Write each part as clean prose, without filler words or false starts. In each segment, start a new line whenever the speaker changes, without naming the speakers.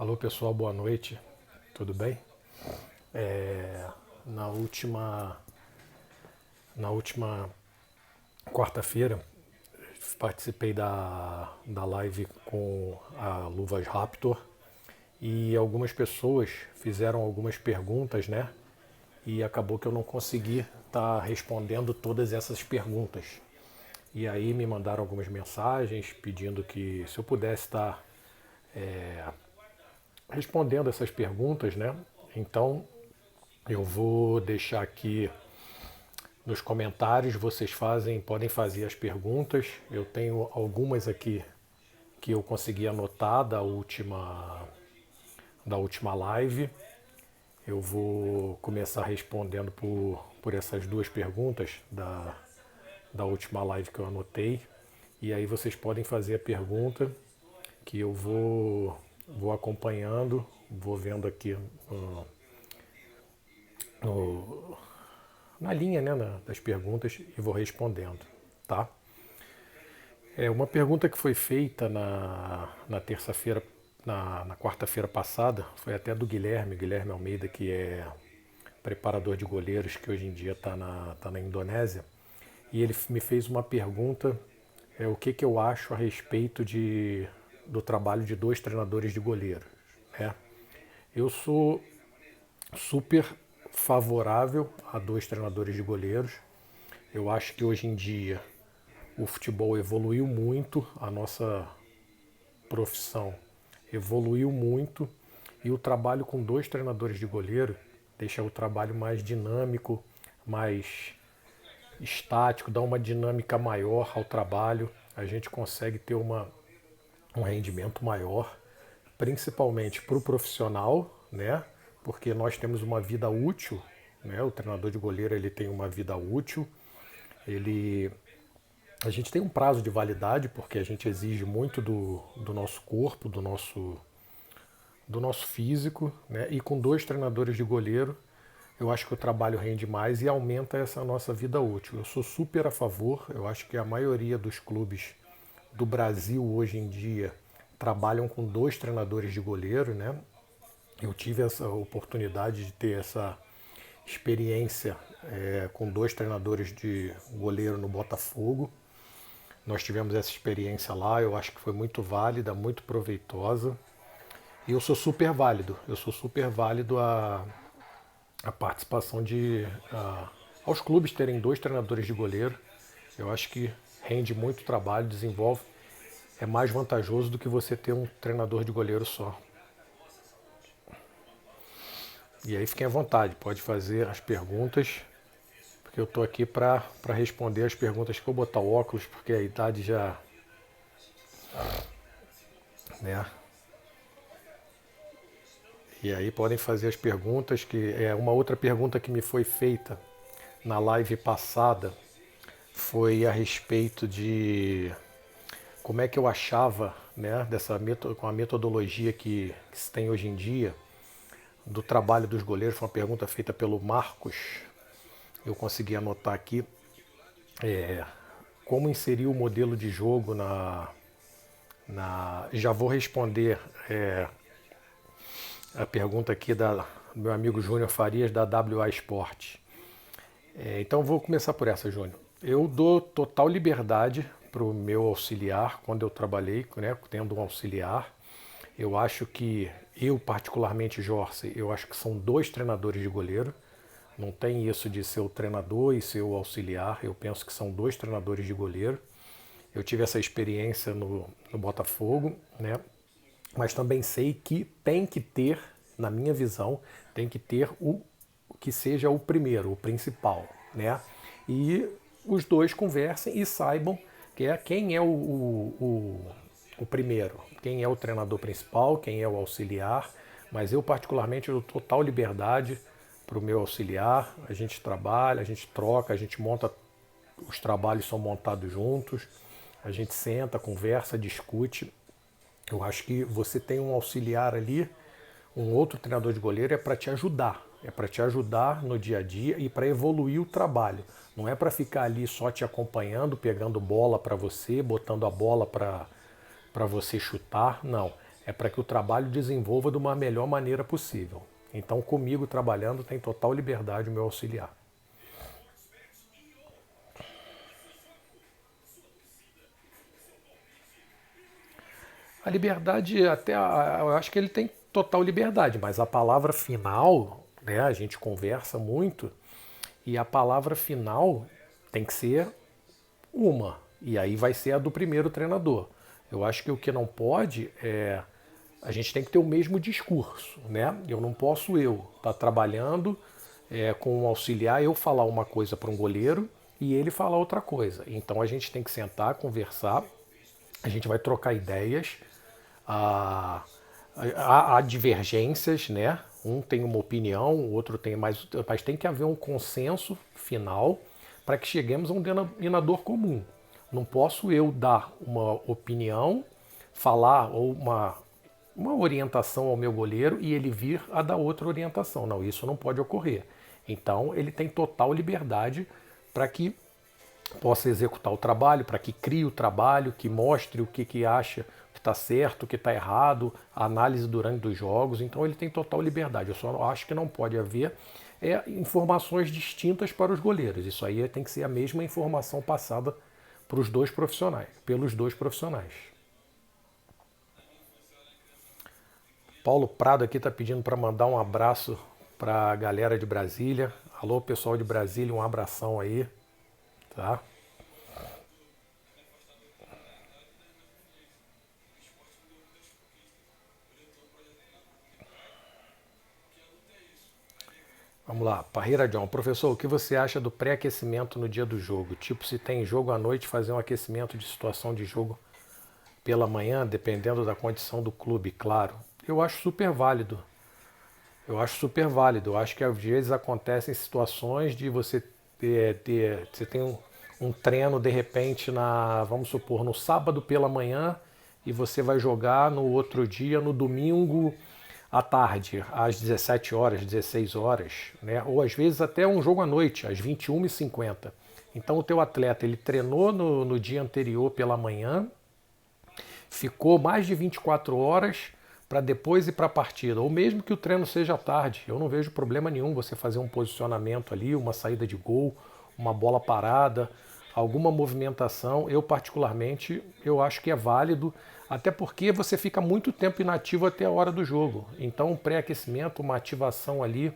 Alô pessoal, boa noite, tudo bem? É, na última, na última quarta-feira participei da live com a Luvas Raptor e algumas pessoas fizeram algumas perguntas, né? E acabou que eu não consegui estar respondendo todas essas perguntas. E aí me mandaram algumas mensagens pedindo que se eu pudesse estar respondendo essas perguntas, né? Então eu vou deixar aqui nos comentários, podem fazer as perguntas. Eu tenho algumas aqui que eu consegui anotar da última live. Eu vou começar respondendo por essas duas perguntas da última live que eu anotei. E aí vocês podem fazer a pergunta que eu vou acompanhando, vou vendo aqui no, na linha, né, das perguntas e vou respondendo, tá? Uma pergunta que foi feita na terça-feira, na quarta-feira passada, foi até do Guilherme Almeida, que é preparador de goleiros, que hoje em dia tá na Indonésia. E ele me fez uma pergunta, o que eu acho a respeito do trabalho de dois treinadores de goleiros, né? Eu sou super favorável a dois treinadores de goleiros. Eu acho que hoje em dia o futebol evoluiu muito, a nossa profissão evoluiu muito e o trabalho com dois treinadores de goleiro deixa o trabalho mais dinâmico, mais estático, dá uma dinâmica maior ao trabalho, a gente consegue ter um rendimento maior, principalmente para o profissional, né? Porque nós temos uma vida útil, né? O treinador de goleiro ele tem uma vida útil, ele a gente tem um prazo de validade, porque a gente exige muito do nosso corpo, do nosso físico, né? E com dois treinadores de goleiro, eu acho que o trabalho rende mais e aumenta essa nossa vida útil. Eu sou super a favor, eu acho que a maioria dos clubes do Brasil hoje em dia trabalham com dois treinadores de goleiro, né? Eu tive essa oportunidade de ter essa experiência com dois treinadores de goleiro no Botafogo. Nós tivemos essa experiência lá, eu acho que foi muito válida, muito proveitosa. E eu sou super válido a participação aos clubes terem dois treinadores de goleiro. Eu acho que rende muito trabalho, desenvolve, é mais vantajoso do que você ter um treinador de goleiro só. E aí fiquem à vontade, pode fazer as perguntas, porque eu estou aqui para responder as perguntas que eu vou botar o óculos, porque a idade já, né? E aí podem fazer as perguntas, que é uma outra pergunta que me foi feita na live passada, foi a respeito de como é que eu achava, né, com a metodologia que se tem hoje em dia, do trabalho dos goleiros. Foi uma pergunta feita pelo Marcos, eu consegui anotar aqui, como inserir o modelo de jogo já vou responder a pergunta aqui do meu amigo Júnior Farias, da WA Sport. Então vou começar por essa, Júnior. Eu dou total liberdade para o meu auxiliar, quando eu trabalhei, né, tendo um auxiliar. Eu acho que, particularmente, Jorge, eu acho que são dois treinadores de goleiro. Não tem isso de ser o treinador e ser o auxiliar. Eu penso que são dois treinadores de goleiro. Eu tive essa experiência no Botafogo, né? Mas também sei que tem que ter, na minha visão, tem que ter o que seja o primeiro, o principal, né? E os dois conversem e saibam quem é o primeiro, quem é o treinador principal, quem é o auxiliar. Mas eu particularmente dou total liberdade para o meu auxiliar. A gente trabalha, a gente troca, a gente monta, os trabalhos são montados juntos, a gente senta, conversa, discute. Eu acho que você tem um auxiliar ali, um outro treinador de goleiro, é para te ajudar no dia a dia e para evoluir o trabalho. Não é para ficar ali só te acompanhando, pegando bola para você, botando a bola para você chutar, não. é para que o trabalho desenvolva de uma melhor maneira possível. Então, comigo trabalhando, tem total liberdade o meu auxiliar. A liberdade, eu acho que ele tem total liberdade, mas a palavra final, né, a gente conversa muito, e a palavra final tem que ser uma, e aí vai ser a do primeiro treinador. Eu acho que o que não pode é. A gente tem que ter o mesmo discurso, né? Eu não posso estar trabalhando com um auxiliar, eu falar uma coisa para um goleiro e ele falar outra coisa. Então a gente tem que sentar, conversar, a gente vai trocar ideias, há divergências, né? Um tem uma opinião, o outro tem mais, mas tem que haver um consenso final para que cheguemos a um denominador comum. Não posso eu dar uma opinião, falar ou uma orientação ao meu goleiro e ele vir a dar outra orientação. Não, isso não pode ocorrer. Então ele tem total liberdade para que possa executar o trabalho, para que crie o trabalho, que mostre o que acha que está certo, o que está errado, a análise durante os jogos. Então ele tem total liberdade. Eu só acho que não pode haver informações distintas para os goleiros. Isso aí tem que ser a mesma informação passada para os dois profissionais, pelos dois profissionais. Paulo Prado aqui está pedindo para mandar um abraço para a galera de Brasília. Alô, pessoal de Brasília, um abração aí, tá? Vamos lá, Parreira John. Professor, o que você acha do pré-aquecimento no dia do jogo? Tipo, se tem jogo à noite, fazer um aquecimento de situação de jogo pela manhã, dependendo da condição do clube, claro. Eu acho super válido. Eu acho super válido. Eu acho que às vezes acontecem situações de você você tem um treino de repente vamos supor, no sábado pela manhã e você vai jogar no outro dia, no domingo à tarde, às 17 horas, 16 horas, né? Ou às vezes até um jogo à noite, às 21h50. Então o teu atleta, ele treinou no dia anterior pela manhã, ficou mais de 24 horas para depois ir para a partida, ou mesmo que o treino seja à tarde, eu não vejo problema nenhum você fazer um posicionamento ali, uma saída de gol, uma bola parada, alguma movimentação. Eu particularmente, eu acho que é válido, até porque você fica muito tempo inativo até a hora do jogo. Então, um pré-aquecimento, uma ativação ali,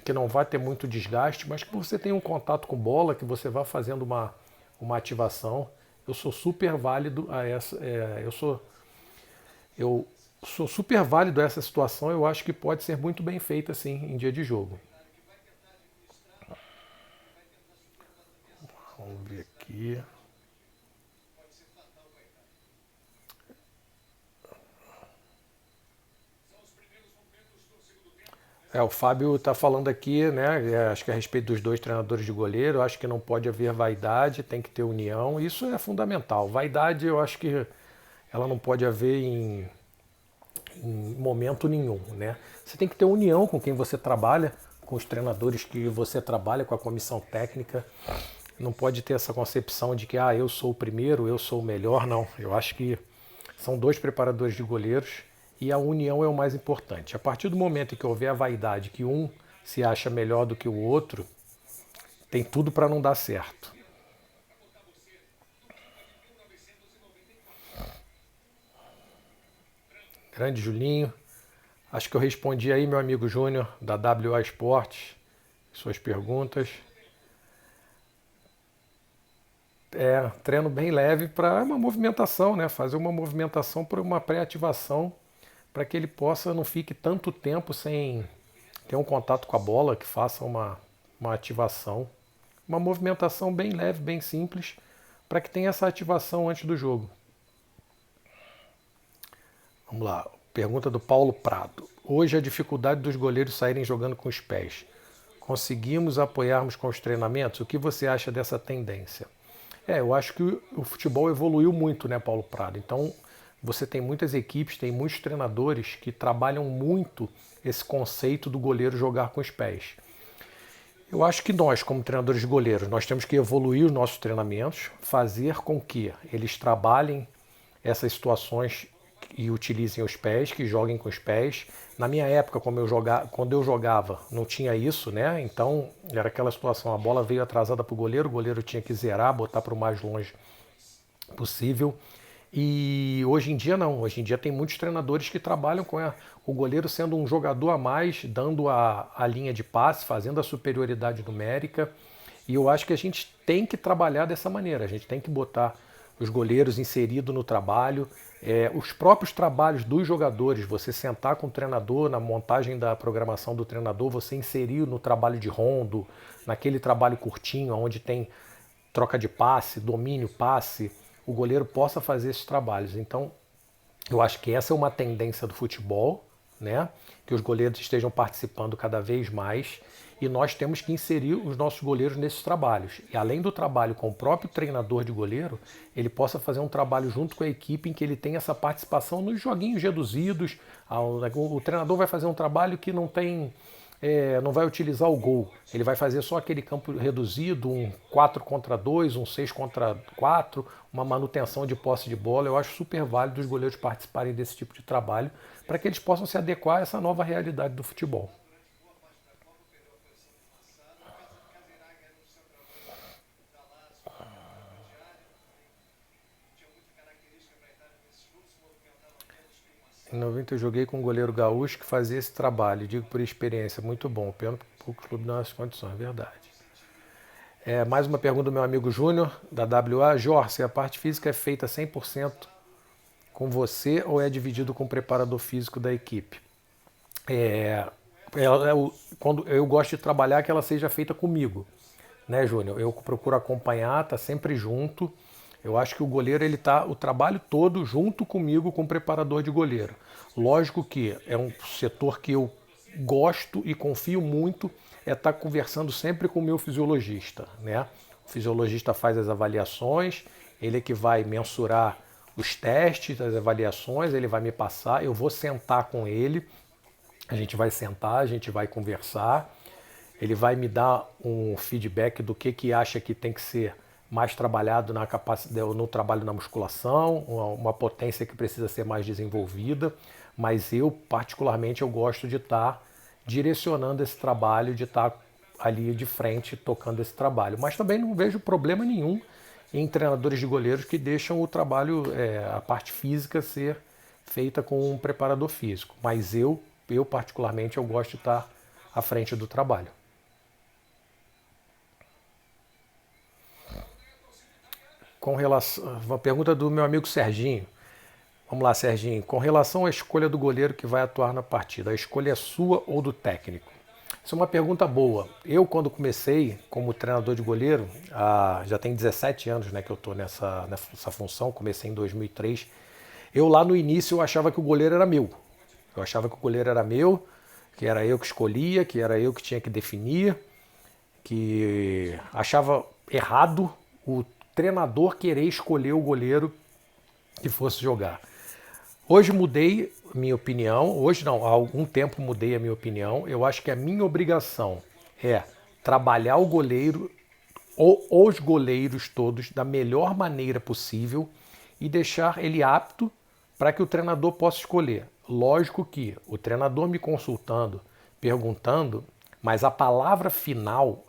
que não vai ter muito desgaste, mas que você tem um contato com bola, que você vai fazendo uma ativação. Eu sou super válido a essa. Eu sou super válido a essa situação. Eu acho que pode ser muito bem feita assim em dia de jogo. Vamos ver aqui. O Fábio está falando aqui, né? Acho que a respeito dos dois treinadores de goleiro, acho que não pode haver vaidade, tem que ter união. Isso é fundamental. Vaidade, eu acho que ela não pode haver em momento nenhum, né? Você tem que ter união com quem você trabalha, com os treinadores que você trabalha, com a comissão técnica. Não pode ter essa concepção de que eu sou o primeiro, eu sou o melhor, não. Eu acho que são dois preparadores de goleiros e a união é o mais importante. A partir do momento em que houver a vaidade, que um se acha melhor do que o outro, tem tudo para não dar certo. Grande Julinho. Acho que eu respondi aí, meu amigo Júnior, da WA Esportes, suas perguntas. Treino bem leve para uma movimentação, né? Fazer uma movimentação para uma pré-ativação, para que ele possa não fique tanto tempo sem ter um contato com a bola, que faça uma ativação. Uma movimentação bem leve, bem simples, para que tenha essa ativação antes do jogo. Vamos lá. Pergunta do Paulo Prado. Hoje a dificuldade dos goleiros saírem jogando com os pés. Conseguimos apoiarmos com os treinamentos? O que você acha dessa tendência? Eu acho que o futebol evoluiu muito, né, Paulo Prado? Então, você tem muitas equipes, tem muitos treinadores que trabalham muito esse conceito do goleiro jogar com os pés. Eu acho que nós, como treinadores de goleiros, nós temos que evoluir os nossos treinamentos, fazer com que eles trabalhem essas situações e utilizem os pés, que joguem com os pés. Na minha época, quando eu jogava, não tinha isso, né? Então era aquela situação, a bola veio atrasada para o goleiro tinha que zerar, botar para o mais longe possível. E hoje em dia não, hoje em dia tem muitos treinadores que trabalham com o goleiro sendo um jogador a mais, dando a linha de passe, fazendo a superioridade numérica. E eu acho que a gente tem que trabalhar dessa maneira, a gente tem que botar os goleiros inseridos no trabalho, os próprios trabalhos dos jogadores, você sentar com o treinador na montagem da programação do treinador, você inserir no trabalho de rondo, naquele trabalho curtinho, onde tem troca de passe, domínio, passe, o goleiro possa fazer esses trabalhos. Então, eu acho que essa é uma tendência do futebol, né? Que os goleiros estejam participando cada vez mais e nós temos que inserir os nossos goleiros nesses trabalhos. E além do trabalho com o próprio treinador de goleiro, ele possa fazer um trabalho junto com a equipe em que ele tem essa participação nos joguinhos reduzidos. O treinador vai fazer um trabalho que não vai utilizar o gol. Ele vai fazer só aquele campo reduzido, um 4 contra 2, um 6 contra 4, uma manutenção de posse de bola. Eu acho super válido os goleiros participarem desse tipo de trabalho para que eles possam se adequar a essa nova realidade do futebol. Em 90 eu joguei com um goleiro gaúcho que fazia esse trabalho, digo por experiência, muito bom, pena que poucos clubes não as condições, verdade. Mais uma pergunta do meu amigo Júnior, da WA. Jorge, a parte física é feita 100% com você ou é dividido com o preparador físico da equipe? Quando eu gosto de trabalhar que ela seja feita comigo, né, Júnior? Eu procuro acompanhar, tá sempre junto. Eu acho que o goleiro ele tá o trabalho todo junto comigo com o preparador de goleiro. Lógico que é um setor que eu gosto e confio muito é estar conversando sempre com o meu fisiologista, né? O fisiologista faz as avaliações, ele é que vai mensurar os testes, as avaliações, ele vai me passar, eu vou sentar com ele, a gente vai sentar, a gente vai conversar, ele vai me dar um feedback do que acha que tem que ser mais trabalhado na capacidade, no trabalho na musculação, uma potência que precisa ser mais desenvolvida, mas eu particularmente eu gosto de estar direcionando esse trabalho, de estar ali de frente tocando esse trabalho. Mas também não vejo problema nenhum em treinadores de goleiros que deixam o trabalho, a parte física ser feita com um preparador físico. Mas eu particularmente eu gosto de estar à frente do trabalho. Com relação, uma pergunta do meu amigo Serginho. Vamos lá, Serginho. Com relação à escolha do goleiro que vai atuar na partida, a escolha é sua ou do técnico? Isso é uma pergunta boa. Eu, quando comecei como treinador de goleiro, já tem 17 anos, né, que eu estou nessa função, comecei em 2003. Eu lá no início eu achava que o goleiro era meu. Eu achava que o goleiro era meu, que era eu que escolhia, que era eu que tinha que definir, que achava errado o treinador querer escolher o goleiro que fosse jogar. Hoje mudei minha opinião, hoje não, há algum tempo mudei a minha opinião. Eu acho que a minha obrigação é trabalhar o goleiro, ou os goleiros todos, da melhor maneira possível e deixar ele apto para que o treinador possa escolher. Lógico que o treinador me consultando, perguntando, mas a palavra final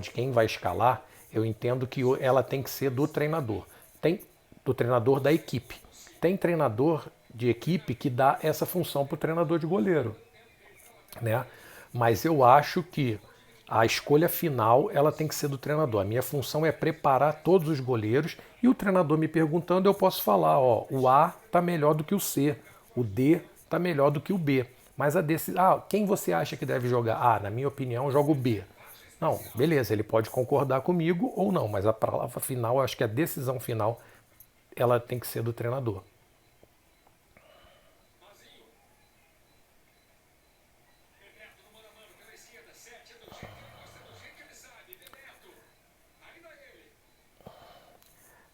de quem vai escalar, eu entendo que ela tem que ser do treinador. Tem do treinador da equipe. Tem treinador de equipe que dá essa função para o treinador de goleiro, né? Mas eu acho que a escolha final ela tem que ser do treinador. A minha função é preparar todos os goleiros e o treinador me perguntando eu posso falar, ó, o A está melhor do que o C, o D está melhor do que o B. Mas quem você acha que deve jogar? Na minha opinião, joga o B. Não, beleza, ele pode concordar comigo ou não, mas a palavra final, eu acho que a decisão final ela tem que ser do treinador.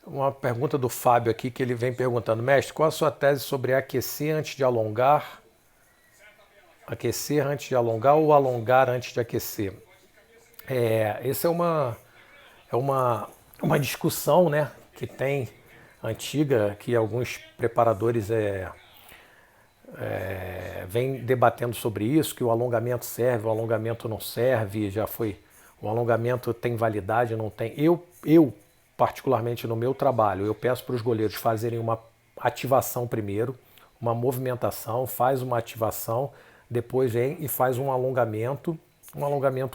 Uma pergunta do Fábio aqui que ele vem perguntando, mestre, qual a sua tese sobre aquecer antes de alongar? Aquecer antes de alongar ou alongar antes de aquecer? Essa é uma discussão, né, que tem antiga que alguns preparadores vêm debatendo sobre isso, que o alongamento serve, o alongamento não serve, já foi, o alongamento tem validade, não tem. Eu particularmente no meu trabalho, eu peço para os goleiros fazerem uma ativação primeiro, uma movimentação, faz uma ativação, depois vem e faz um alongamento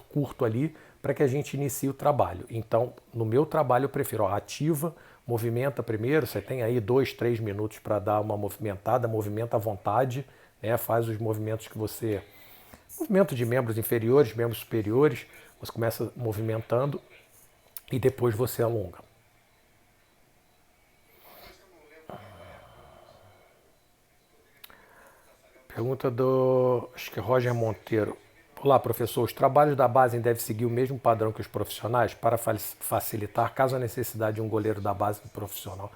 curto ali, para que a gente inicie o trabalho. Então, no meu trabalho eu prefiro, ativa, movimenta primeiro, você tem aí 2, 3 minutos para dar uma movimentada, movimenta à vontade, né? Faz os movimentos que você... Movimento de membros inferiores, membros superiores, você começa movimentando e depois você alonga. Pergunta do, acho que Roger Monteiro. Olá, professor. Os trabalhos da base devem seguir o mesmo padrão que os profissionais para facilitar, caso a necessidade de um goleiro da base do profissional.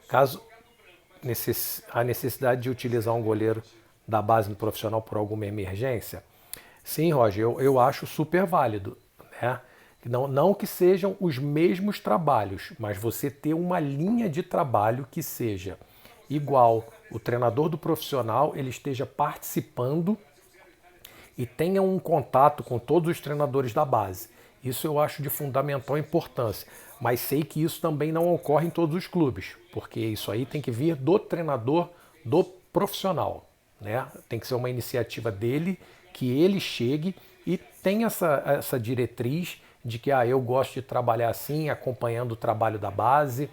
Caso a necessidade de utilizar um goleiro da base no profissional por alguma emergência? Sim, Roger, eu acho super válido, né? Não que sejam os mesmos trabalhos, mas você ter uma linha de trabalho que seja igual. O treinador do profissional ele esteja participando e tenha um contato com todos os treinadores da base. Isso eu acho de fundamental importância, mas sei que isso também não ocorre em todos os clubes, porque isso aí tem que vir do treinador do profissional, né? Tem que ser uma iniciativa dele, que ele chegue e tenha essa diretriz de que eu gosto de trabalhar assim, acompanhando o trabalho da base,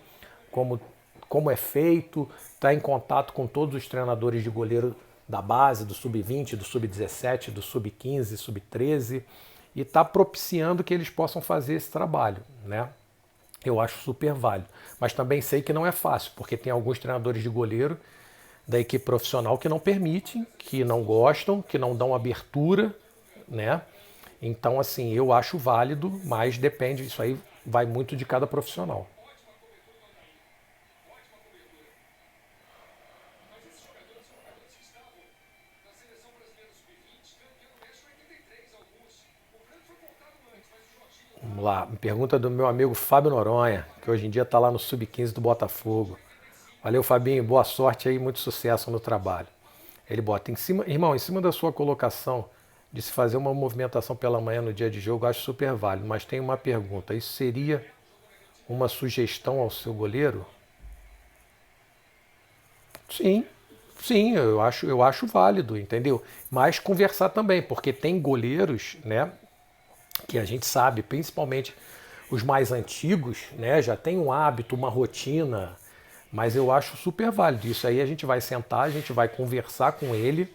como é feito, está em contato com todos os treinadores de goleiro da base, do sub-20, do sub-17, do sub-15, sub-13, e está propiciando que eles possam fazer esse trabalho, né? Eu acho super válido. Mas também sei que não é fácil, porque tem alguns treinadores de goleiro da equipe profissional que não permitem, que não gostam, que não dão abertura, né? Então, assim, eu acho válido, mas depende, isso aí vai muito de cada profissional. Vamos lá, pergunta do meu amigo Fábio Noronha, que hoje em dia está lá no Sub-15 do Botafogo. Valeu, Fabinho, boa sorte aí, muito sucesso no trabalho. Ele bota, irmão, em cima da sua colocação de se fazer uma movimentação pela manhã no dia de jogo, acho super válido, mas tem uma pergunta, isso seria uma sugestão ao seu goleiro? Sim, sim, eu acho válido, entendeu? Mas conversar também, porque tem goleiros, né, que a gente sabe, principalmente os mais antigos, né, já tem um hábito, uma rotina, mas eu acho super válido. Isso aí a gente vai sentar, a gente vai conversar com ele,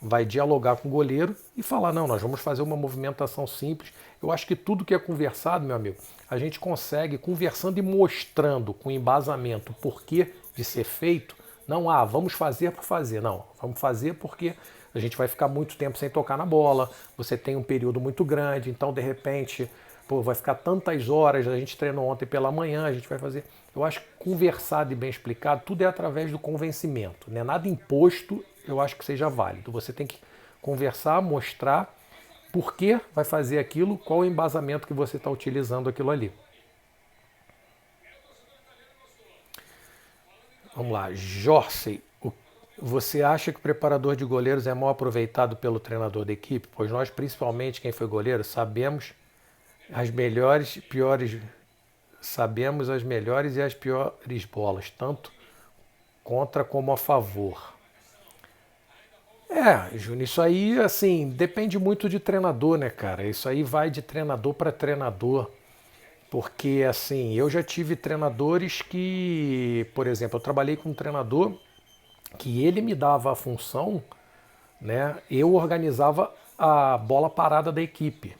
vai dialogar com o goleiro e falar, não, nós vamos fazer uma movimentação simples. Eu acho que tudo que é conversado, meu amigo, a gente consegue, conversando e mostrando com embasamento o porquê de ser feito, não, vamos fazer por fazer, não, vamos fazer porque a gente vai ficar muito tempo sem tocar na bola, você tem um período muito grande, então de repente, vai ficar tantas horas, a gente treinou ontem pela manhã, a gente vai fazer. Eu acho que conversado e bem explicado, tudo é através do convencimento, né? Nada imposto, eu acho que seja válido. Você tem que conversar, mostrar por que vai fazer aquilo, qual o embasamento que você está utilizando aquilo ali. Vamos lá, Jorsey. Você acha que o preparador de goleiros é mal aproveitado pelo treinador da equipe? Pois nós, principalmente quem foi goleiro, as melhores e piores, sabemos as melhores e as piores bolas, tanto contra como a favor. Júnior, isso aí, assim, depende muito de treinador, né, cara? Isso aí vai de treinador para treinador. Porque, assim, eu já tive treinadores que, por exemplo, eu trabalhei com um treinador que ele me dava a função, né? Eu organizava a bola parada da equipe,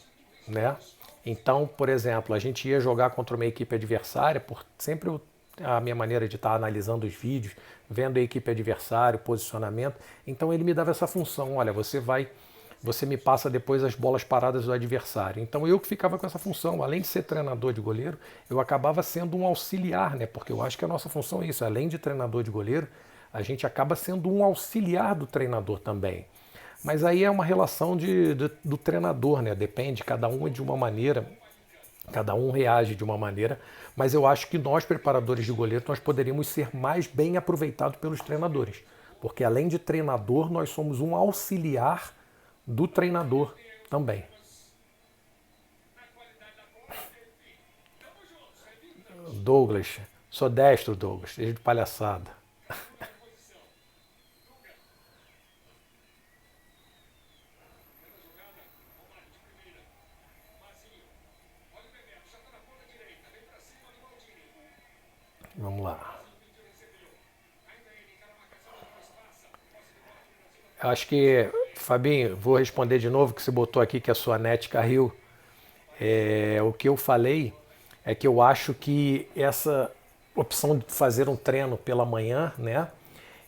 né? Então, por exemplo, a gente ia jogar contra uma equipe adversária, a minha maneira de estar analisando os vídeos, vendo a equipe adversária, o posicionamento. Então ele me dava essa função, olha, você me passa depois as bolas paradas do adversário. Então eu que ficava com essa função, além de ser treinador de goleiro, eu acabava sendo um auxiliar, né? Porque eu acho que a nossa função é isso, além de treinador de goleiro, a gente acaba sendo um auxiliar do treinador também. Mas aí é uma relação do treinador, né? Depende, cada um é de uma maneira. Cada um reage de uma maneira, mas eu acho que nós, preparadores de goleiro, nós poderíamos ser mais bem aproveitados pelos treinadores. Porque além de treinador, nós somos um auxiliar do treinador também. Douglas, sou destro, Douglas, desde de palhaçada. Vamos lá. Acho que, Fabinho, vou responder de novo que você botou aqui que a sua net caiu. O que eu falei é que eu acho que essa opção de fazer um treino pela manhã, né?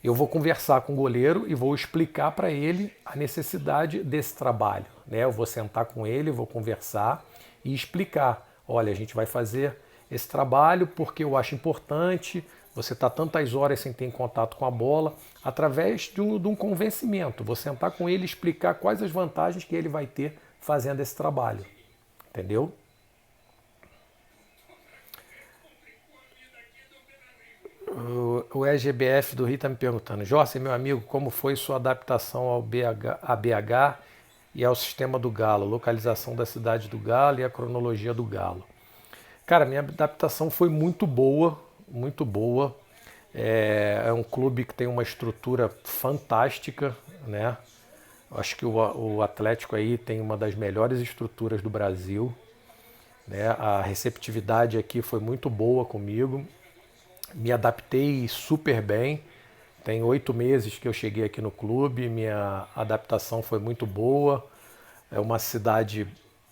Eu vou conversar com o goleiro e vou explicar para ele a necessidade desse trabalho, né? Eu vou sentar com ele, vou conversar e explicar. Olha, a gente vai fazer esse trabalho porque eu acho importante. Você está tantas horas sem ter contato com a bola, através de um convencimento. Vou sentar com ele e explicar quais as vantagens que ele vai ter fazendo esse trabalho. Entendeu? O EGBF do Rio está me perguntando: Jorge, meu amigo, como foi sua adaptação ao BH e ao sistema do Galo, localização da cidade do Galo e a cronologia do Galo? Cara, minha adaptação foi muito boa, muito boa. É um clube que tem uma estrutura fantástica, né? Acho que o Atlético aí tem uma das melhores estruturas do Brasil, né? A receptividade aqui foi muito boa comigo. Me adaptei super bem. Tem 8 meses que eu cheguei aqui no clube, minha adaptação foi muito boa. É uma cidade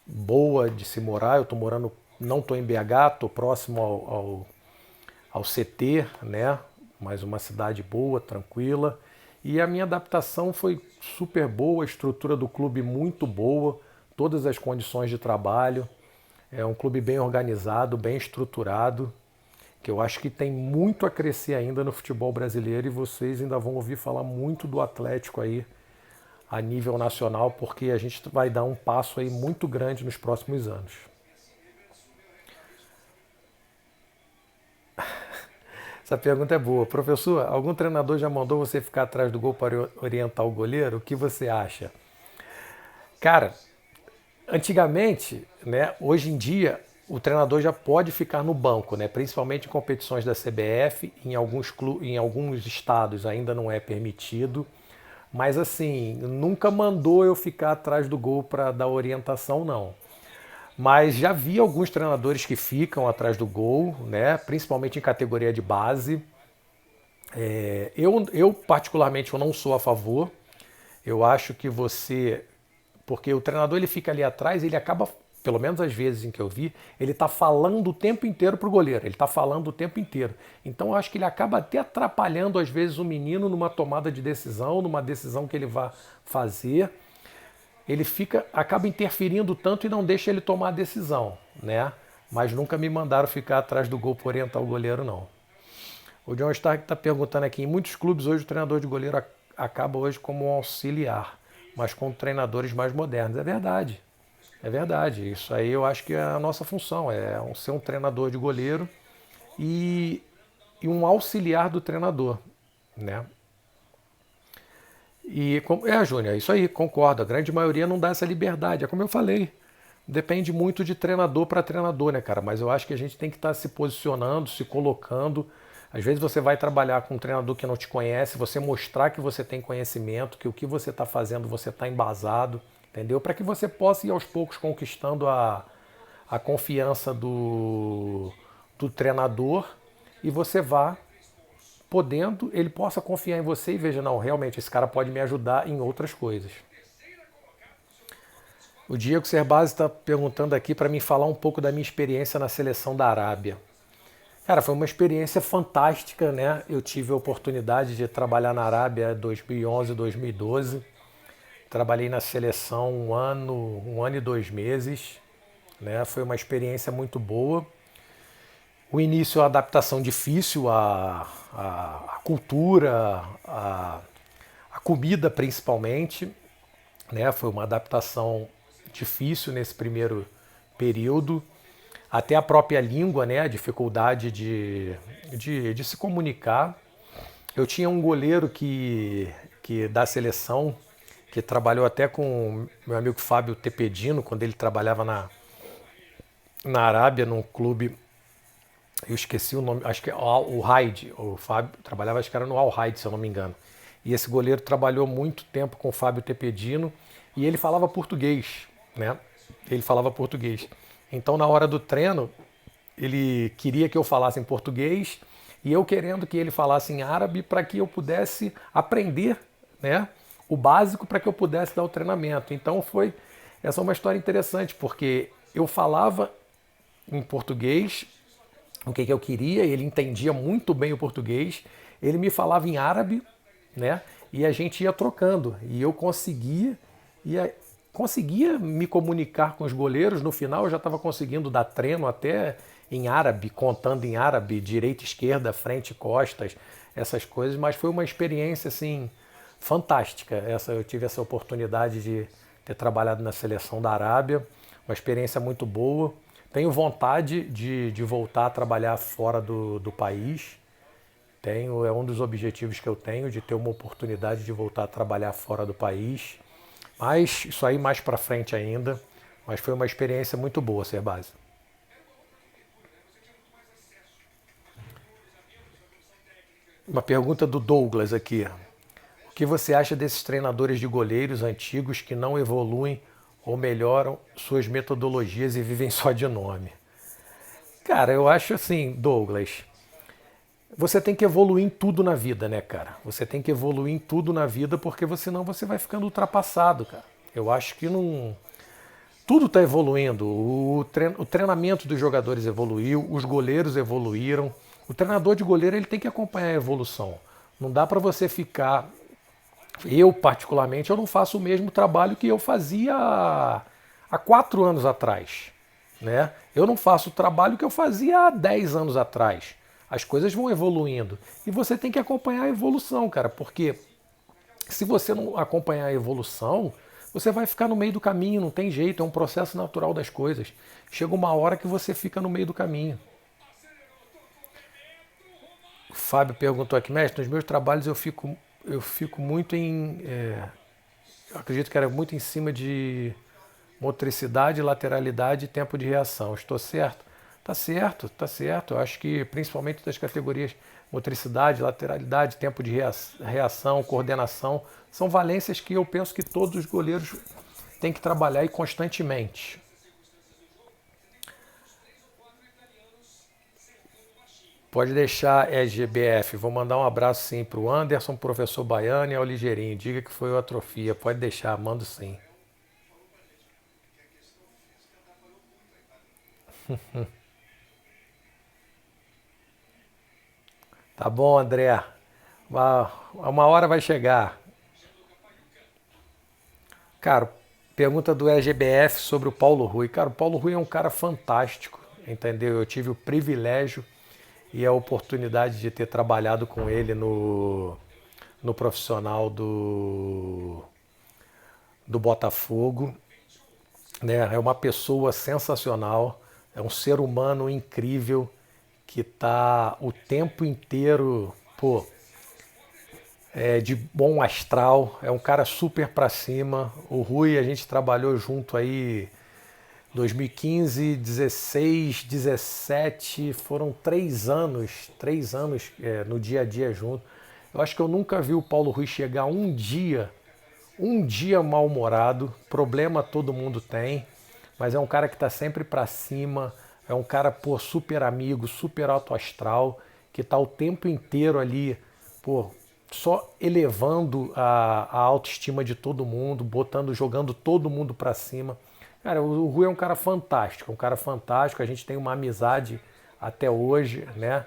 boa de se morar. Eu estou morando, não estou em BH, estou próximo ao CT, né? Mas uma cidade boa, tranquila. E a minha adaptação foi super boa, a estrutura do clube muito boa, todas as condições de trabalho. É um clube bem organizado, bem estruturado, que eu acho que tem muito a crescer ainda no futebol brasileiro e vocês ainda vão ouvir falar muito do Atlético aí a nível nacional, porque a gente vai dar um passo aí muito grande nos próximos anos. Essa pergunta é boa. Professor, algum treinador já mandou você ficar atrás do gol para orientar o goleiro? O que você acha? Cara, antigamente, né, hoje em dia, o treinador já pode ficar no banco, né, principalmente em competições da CBF, em alguns estados ainda não é permitido, mas assim, nunca mandou eu ficar atrás do gol para dar orientação, não. Mas já vi alguns treinadores que ficam atrás do gol, né, principalmente em categoria de base. Eu particularmente eu não sou a favor. Eu acho que porque o treinador ele fica ali atrás, ele acaba, pelo menos as vezes em que eu vi, ele está falando o tempo inteiro pro goleiro, ele está falando o tempo inteiro. Então eu acho que ele acaba até atrapalhando às vezes o menino numa tomada de decisão, numa decisão que ele vai fazer. Ele acaba interferindo tanto e não deixa ele tomar a decisão, né? Mas nunca me mandaram ficar atrás do gol para orientar o goleiro, não. O John Stark está perguntando aqui: em muitos clubes hoje o treinador de goleiro acaba hoje como um auxiliar, mas com treinadores mais modernos. É verdade, é verdade. Isso aí eu acho que é a nossa função, ser um treinador de goleiro e, e um auxiliar do treinador, né? Júnior, é isso aí, concordo. A grande maioria não dá essa liberdade. É como eu falei, depende muito de treinador para treinador, né, cara? Mas eu acho que a gente tem que estar se posicionando, se colocando. Às vezes você vai trabalhar com um treinador que não te conhece, você mostrar que você tem conhecimento, que o que você está fazendo você está embasado, entendeu? Para que você possa ir aos poucos conquistando a confiança do treinador e você vá podendo, ele possa confiar em você e veja, não, realmente esse cara pode me ajudar em outras coisas. O Diego Cerbasi está perguntando aqui para mim falar um pouco da minha experiência na seleção da Arábia. Cara, foi uma experiência fantástica, né? Eu tive a oportunidade de trabalhar na Arábia em 2011, 2012. Trabalhei na seleção um ano e 2 meses, né? Foi uma experiência muito boa. O início é uma adaptação difícil à cultura, à comida principalmente, né? Foi uma adaptação difícil nesse primeiro período. até a própria língua, né, a dificuldade de se comunicar. Eu tinha um goleiro que da seleção, que trabalhou até com meu amigo Fábio Tepedino, quando ele trabalhava na Arábia, num clube, eu esqueci o nome, acho que é o Raid, o Fábio trabalhava, acho que era no Al Raid, se eu não me engano. E esse goleiro trabalhou muito tempo com o Fábio Tepedino e ele falava português, né? Ele falava português. Então, na hora do treino, ele queria que eu falasse em português e eu querendo que ele falasse em árabe para que eu pudesse aprender, né, o básico para que eu pudesse dar o treinamento. Então essa é uma história interessante, porque eu falava em português o que eu queria, ele entendia muito bem o português, ele me falava em árabe, né, e a gente ia trocando e eu ia, conseguia me comunicar com os goleiros. No final eu já estava conseguindo dar treino até em árabe, contando em árabe, direita, esquerda, frente, costas, essas coisas, mas foi uma experiência assim fantástica. Eu tive essa oportunidade de ter trabalhado na seleção da Arábia, uma experiência muito boa. Tenho vontade de voltar a trabalhar fora do país. É um dos objetivos que eu tenho, de ter uma oportunidade de voltar a trabalhar fora do país. Mas isso aí mais para frente ainda. Mas foi uma experiência muito boa, Serbase. Uma pergunta do Douglas aqui. O que você acha desses treinadores de goleiros antigos que não evoluem ou melhoram suas metodologias e vivem só de nome? Cara, eu acho assim, Douglas, você tem que evoluir em tudo na vida, né, cara? Você tem que evoluir em tudo na vida, porque senão você vai ficando ultrapassado, cara. Eu acho que não. Tudo está evoluindo. O treinamento dos jogadores evoluiu, os goleiros evoluíram. O treinador de goleiro ele tem que acompanhar a evolução. Não dá para você ficar. Eu, particularmente, eu não faço o mesmo trabalho que eu fazia há 4 anos atrás. Né? Eu não faço o trabalho que eu fazia há 10 anos atrás. As coisas vão evoluindo. E você tem que acompanhar a evolução, cara, porque se você não acompanhar a evolução, você vai ficar no meio do caminho, não tem jeito, é um processo natural das coisas. Chega uma hora que você fica no meio do caminho. O Fábio perguntou aqui, mestre, nos meus trabalhos eu fico muito eu acredito que era muito em cima de motricidade, lateralidade e tempo de reação. Estou certo? Tá certo, tá certo. Eu acho que principalmente das categorias motricidade, lateralidade, tempo de reação, coordenação, são valências que eu penso que todos os goleiros têm que trabalhar e constantemente. Pode deixar, GBF. Vou mandar um abraço sim para o Anderson, professor Baiano e ao Ligeirinho. Diga que foi o Atrofia. Pode deixar, mando sim. Tá bom, André. Uma hora vai chegar. Cara, pergunta do EGBF sobre o Paulo Rui. Cara, o Paulo Rui é um cara fantástico, entendeu? Eu tive o privilégio e a oportunidade de ter trabalhado com ele no profissional do Botafogo. Né? É uma pessoa sensacional, é um ser humano incrível que está o tempo inteiro, pô, de bom astral, é um cara super pra cima. O Rui, a gente trabalhou junto aí 2015, 16, 17, foram 3 anos no dia a dia junto. Eu acho que eu nunca vi o Paulo Rui chegar um dia mal-humorado. Problema todo mundo tem, mas é um cara que está sempre pra cima, é um cara, pô, super amigo, super alto astral, que está o tempo inteiro ali, pô, só elevando a autoestima de todo mundo, jogando todo mundo pra cima. Cara, o Rui é um cara fantástico, a gente tem uma amizade até hoje, né?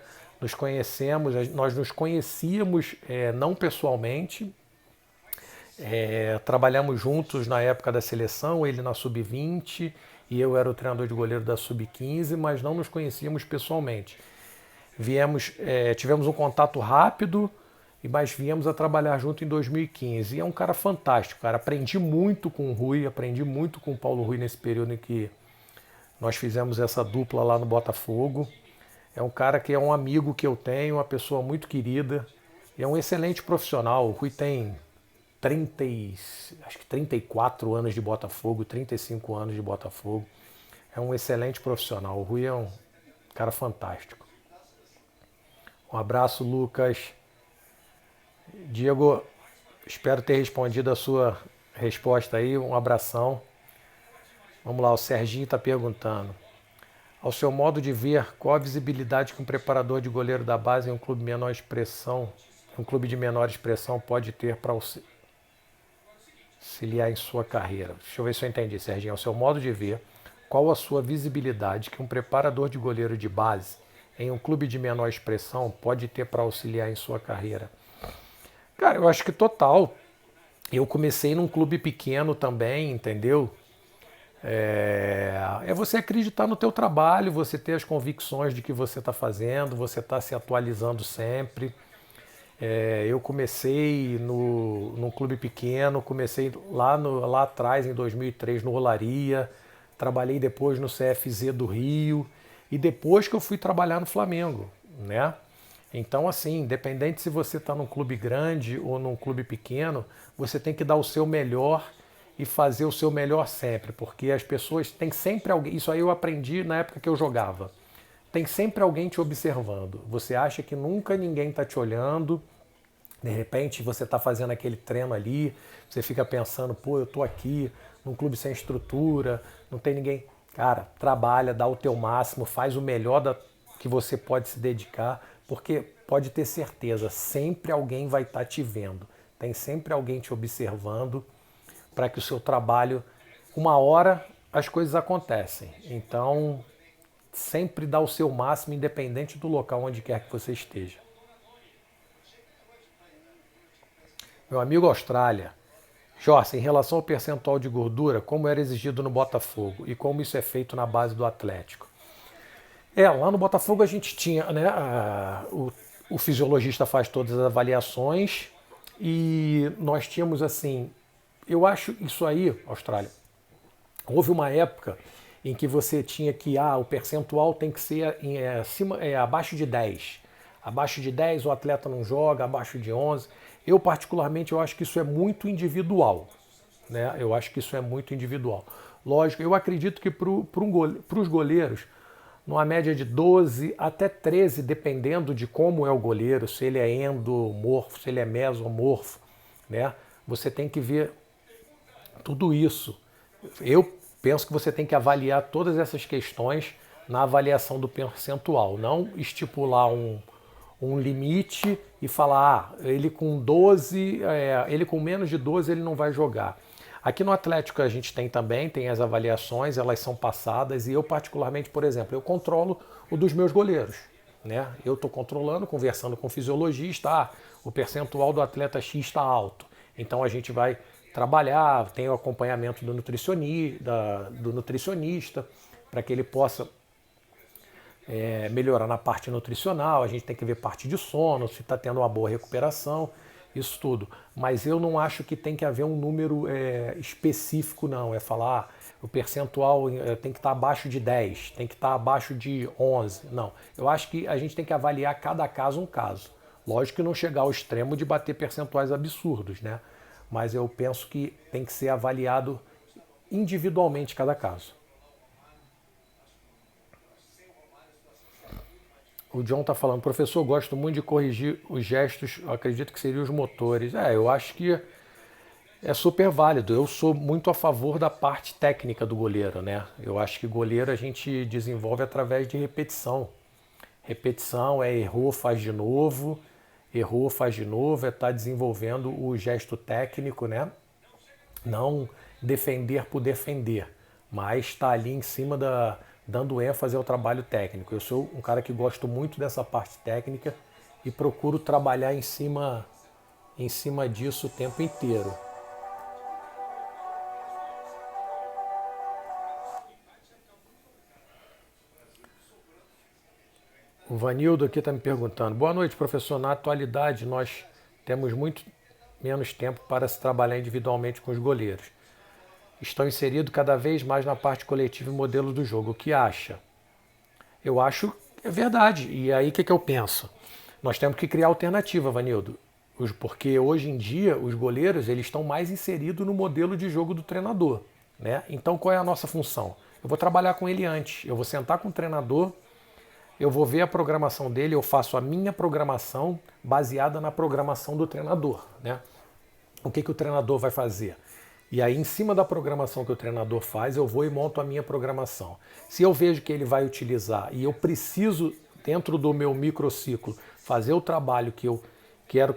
Nós nos conhecíamos não pessoalmente, trabalhamos juntos na época da seleção, ele na sub-20 e eu era o treinador de goleiro da sub-15, mas não nos conhecíamos pessoalmente. Tivemos um contato rápido, mas viemos a trabalhar junto em 2015. E é um cara fantástico, cara. Aprendi muito com o Rui, aprendi muito com o Paulo Rui nesse período em que Nós fizemos essa dupla lá no Botafogo. É um cara que é um amigo que eu tenho, uma pessoa muito querida. É um excelente profissional. O Rui tem 30, acho que 34 anos de Botafogo, 35 anos de Botafogo. É um excelente profissional. O Rui é um cara fantástico. Um abraço, Lucas. Diego, espero ter respondido a sua resposta aí. Um abração. Vamos lá, o Serginho está perguntando. Ao seu modo de ver, qual a visibilidade que um preparador de goleiro da base em um clube de menor expressão pode ter para auxiliar em sua carreira? Deixa eu ver se eu entendi, Serginho. Ao seu modo de ver, qual a sua visibilidade que um preparador de goleiro de base em um clube de menor expressão pode ter para auxiliar em sua carreira? Cara, eu acho que total. Eu comecei num clube pequeno também, entendeu? É você acreditar no teu trabalho, você ter as convicções de que você está fazendo, você está se atualizando sempre. Eu comecei num clube pequeno, comecei lá atrás, em 2003, no Olaria, trabalhei depois no CFZ do Rio e depois que eu fui trabalhar no Flamengo, né? Então, assim, independente se você está num clube grande ou num clube pequeno, você tem que dar o seu melhor e fazer o seu melhor sempre, porque as pessoas tem sempre alguém. Isso aí eu aprendi na época que eu jogava. Tem sempre alguém te observando. Você acha que nunca ninguém está te olhando. De repente você está fazendo aquele treino ali, você fica pensando, pô, eu tô aqui num clube sem estrutura, não tem ninguém. Cara, trabalha, dá o teu máximo, faz o melhor que você pode se dedicar, porque pode ter certeza, sempre alguém vai estar te vendo. Tem sempre alguém te observando para que o seu trabalho, uma hora as coisas acontecem. Então, sempre dá o seu máximo, independente do local onde quer que você esteja. Meu amigo Austrália, Jorge, em relação ao percentual de gordura, como era exigido no Botafogo e como isso é feito na base do Atlético? Lá no Botafogo a gente tinha, né, o fisiologista faz todas as avaliações e nós tínhamos assim, eu acho isso aí, Austrália, houve uma época em que você tinha que, o percentual tem que ser abaixo de 10. Abaixo de 10 o atleta não joga, abaixo de 11. Eu, particularmente, eu acho que isso é muito individual. Né? Eu acho que isso é muito individual. Lógico, eu acredito que para os goleiros, numa média de 12 até 13, dependendo de como é o goleiro, se ele é endomorfo, se ele é mesomorfo, né? Você tem que ver tudo isso. Eu penso que você tem que avaliar todas essas questões na avaliação do percentual, não estipular um limite e falar, ele com 12, ele com menos de 12 ele não vai jogar. Aqui no Atlético a gente tem as avaliações, elas são passadas e eu particularmente, por exemplo, eu controlo o dos meus goleiros. Né? Eu estou controlando, conversando com o fisiologista, o percentual do atleta X está alto. Então a gente vai trabalhar, tem o acompanhamento do nutricionista para que ele possa melhorar na parte nutricional, a gente tem que ver parte de sono, se está tendo uma boa recuperação, isso tudo. Mas eu não acho que tem que haver um número específico, não. É falar, o percentual tem que estar abaixo de 10, tem que estar abaixo de 11. Não, eu acho que a gente tem que avaliar cada caso um caso. Lógico que não chegar ao extremo de bater percentuais absurdos, né? Mas eu penso que tem que ser avaliado individualmente cada caso. O John está falando, professor, gosto muito de corrigir os gestos, acredito que seriam os motores. Eu acho que é super válido. Eu sou muito a favor da parte técnica do goleiro, né? Eu acho que goleiro a gente desenvolve através de repetição. Repetição errou, faz de novo, é estar desenvolvendo o gesto técnico, né? Não defender por defender, mas estar ali em cima dando ênfase ao trabalho técnico. Eu sou um cara que gosto muito dessa parte técnica e procuro trabalhar em cima disso o tempo inteiro. O Vanildo aqui está me perguntando. Boa noite, professor. Na atualidade, nós temos muito menos tempo para se trabalhar individualmente com os goleiros. estão inseridos cada vez mais na parte coletiva e modelo do jogo. O que acha? Eu acho que é verdade. E aí o que eu penso? Nós temos que criar alternativa, Vanildo. Porque hoje em dia os goleiros eles estão mais inseridos no modelo de jogo do treinador. Né? Então qual é a nossa função? Eu vou trabalhar com ele antes. Eu vou sentar com o treinador, eu vou ver a programação dele, eu faço a minha programação baseada na programação do treinador. Né? O que o treinador vai fazer? E aí, em cima da programação que o treinador faz, eu vou e monto a minha programação. Se eu vejo que ele vai utilizar e eu preciso, dentro do meu microciclo, fazer o trabalho que eu quero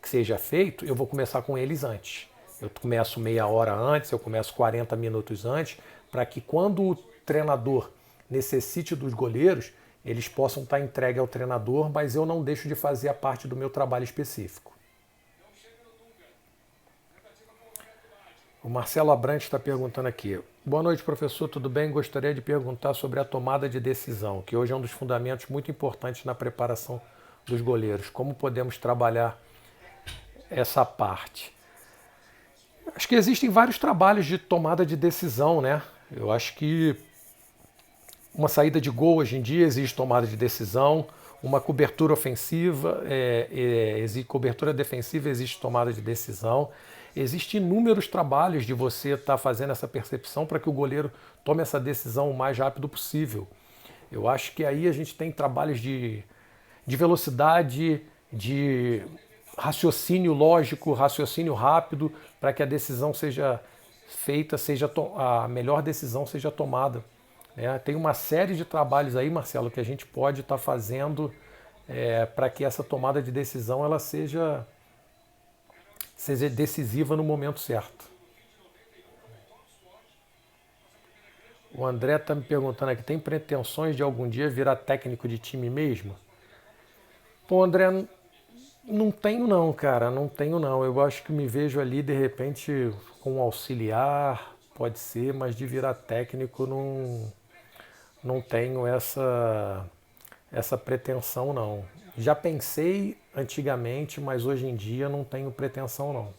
que seja feito, eu vou começar com eles antes. Eu começo meia hora antes, eu começo 40 minutos antes, para que quando o treinador necessite dos goleiros, eles possam estar entregues ao treinador, mas eu não deixo de fazer a parte do meu trabalho específico. O Marcelo Abrantes está perguntando aqui. Boa noite, professor, tudo bem? Gostaria de perguntar sobre a tomada de decisão, que hoje é um dos fundamentos muito importantes na preparação dos goleiros. Como podemos trabalhar essa parte? Acho que existem vários trabalhos de tomada de decisão, né? Eu acho que uma saída de gol hoje em dia exige tomada de decisão, uma cobertura ofensiva, cobertura defensiva existe tomada de decisão. Existem inúmeros trabalhos de você estar fazendo essa percepção para que o goleiro tome essa decisão o mais rápido possível. Eu acho que aí a gente tem trabalhos de velocidade, de raciocínio lógico, raciocínio rápido, para que a decisão seja feita, a melhor decisão seja tomada. Tem uma série de trabalhos aí, Marcelo, que a gente pode estar fazendo para que essa tomada de decisão ela seja decisiva no momento certo. O André está me perguntando aqui, tem pretensões de algum dia virar técnico de time mesmo? Pô, André, não tenho não, cara, não tenho não. Eu acho que me vejo ali, de repente, com um auxiliar, pode ser, mas de virar técnico não tenho essa pretensão não. Já pensei antigamente, mas hoje em dia não tenho pretensão não.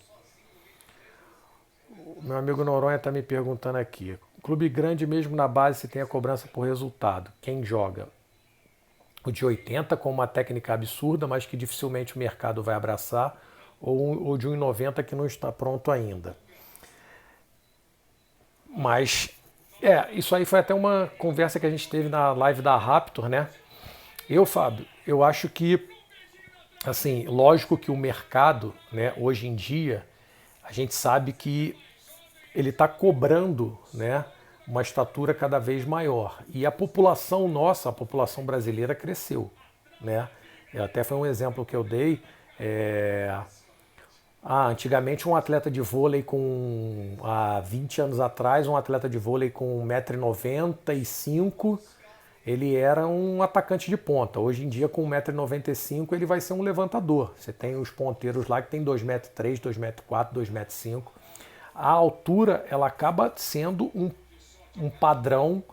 O meu amigo Noronha está me perguntando aqui. Clube grande mesmo na base se tem a cobrança por resultado. Quem joga? O de 80 com uma técnica absurda, mas que dificilmente o mercado vai abraçar, ou de 1,90 que não está pronto ainda. Mas, isso aí foi até uma conversa que a gente teve na live da Raptor, né? Fábio, eu acho que, assim, lógico que o mercado, né, hoje em dia, a gente sabe que ele está cobrando, né, uma estatura cada vez maior. E a população nossa, a população brasileira cresceu, né? Até foi um exemplo que eu dei. Antigamente um atleta de vôlei há 20 anos atrás, um atleta de vôlei com 1,95 m, ele era um atacante de ponta. Hoje em dia, com 1,95 m, ele vai ser um levantador. Você tem os ponteiros lá que tem 2,3 m, 2,4 m, 2,5 m. A altura ela acaba sendo um padrão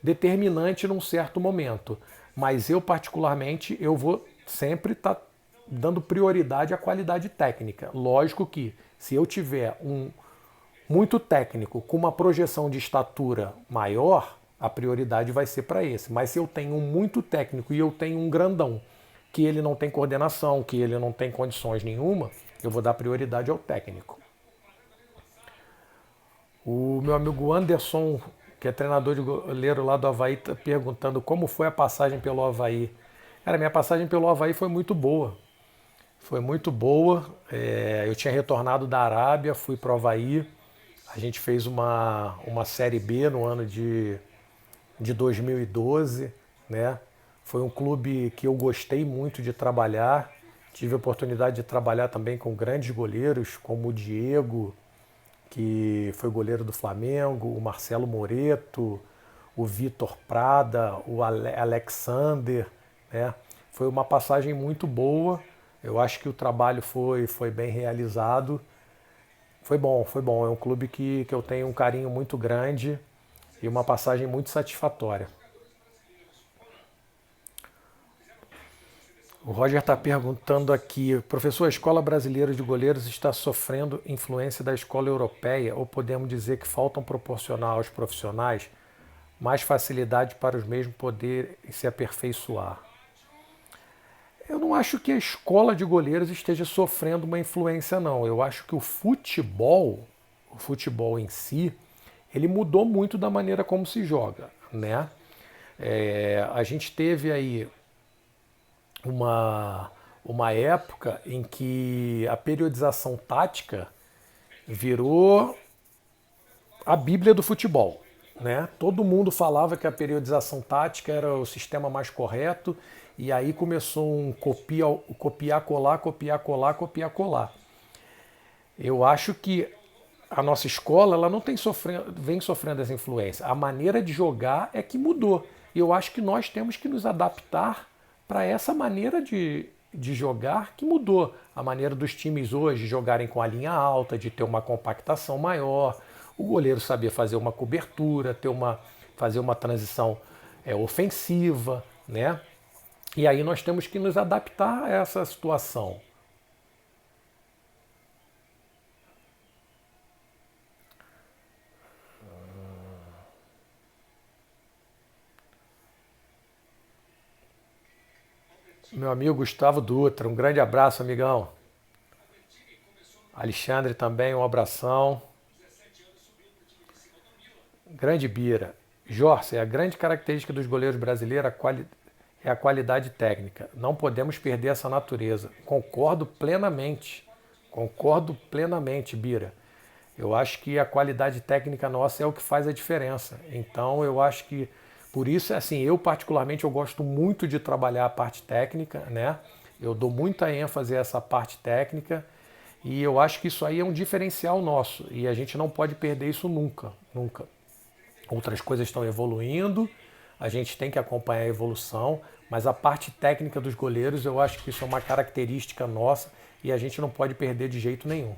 determinante num certo momento. Mas eu, particularmente, eu vou sempre estar dando prioridade à qualidade técnica. Lógico que se eu tiver um muito técnico com uma projeção de estatura maior, a prioridade vai ser para esse. Mas se eu tenho um muito técnico e eu tenho um grandão que ele não tem coordenação, que ele não tem condições nenhuma, eu vou dar prioridade ao técnico. O meu amigo Anderson, que é treinador de goleiro lá do Avaí, está perguntando como foi a passagem pelo Avaí. Cara, minha passagem pelo Avaí foi muito boa. Foi muito boa. Eu tinha retornado da Arábia, fui para o Avaí. A gente fez uma Série B no ano de 2012, né? Foi um clube que eu gostei muito de trabalhar. Tive a oportunidade de trabalhar também com grandes goleiros, como o Diego, que foi goleiro do Flamengo, o Marcelo Moreto, o Vitor Prada, o Alexander, né? Foi uma passagem muito boa. Eu acho que o trabalho foi bem realizado. Foi bom, foi bom. É um clube que eu tenho um carinho muito grande e uma passagem muito satisfatória. O Roger está perguntando aqui, professor, a escola brasileira de goleiros está sofrendo influência da escola europeia ou podemos dizer que faltam proporcionar aos profissionais mais facilidade para os mesmos poderem se aperfeiçoar? Eu não acho que a escola de goleiros esteja sofrendo uma influência, não. Eu acho que o futebol em si, ele mudou muito da maneira como se joga, né? A gente teve aí uma, uma época em que a periodização tática virou a Bíblia do futebol. Né? Todo mundo falava que a periodização tática era o sistema mais correto, e aí começou um copiar, colar, copiar, colar, copiar, colar. Eu acho que a nossa escola ela não vem sofrendo essa influência. A maneira de jogar é que mudou. E eu acho que nós temos que nos adaptar para essa maneira de jogar que mudou. A maneira dos times hoje jogarem com a linha alta, de ter uma compactação maior, o goleiro saber fazer uma cobertura, fazer uma transição ofensiva, né? E aí nós temos que nos adaptar a essa situação. Meu amigo Gustavo Dutra, um grande abraço, amigão. Alexandre também, um abração. Grande Bira. Jorge, a grande característica dos goleiros brasileiros é a qualidade técnica. Não podemos perder essa natureza. Concordo plenamente. Concordo plenamente, Bira. Eu acho que a qualidade técnica nossa é o que faz a diferença. Então eu acho que por isso assim, eu particularmente eu gosto muito de trabalhar a parte técnica, né? Eu dou muita ênfase a essa parte técnica e eu acho que isso aí é um diferencial nosso e a gente não pode perder isso nunca, nunca. Outras coisas estão evoluindo, a gente tem que acompanhar a evolução, mas a parte técnica dos goleiros eu acho que isso é uma característica nossa e a gente não pode perder de jeito nenhum.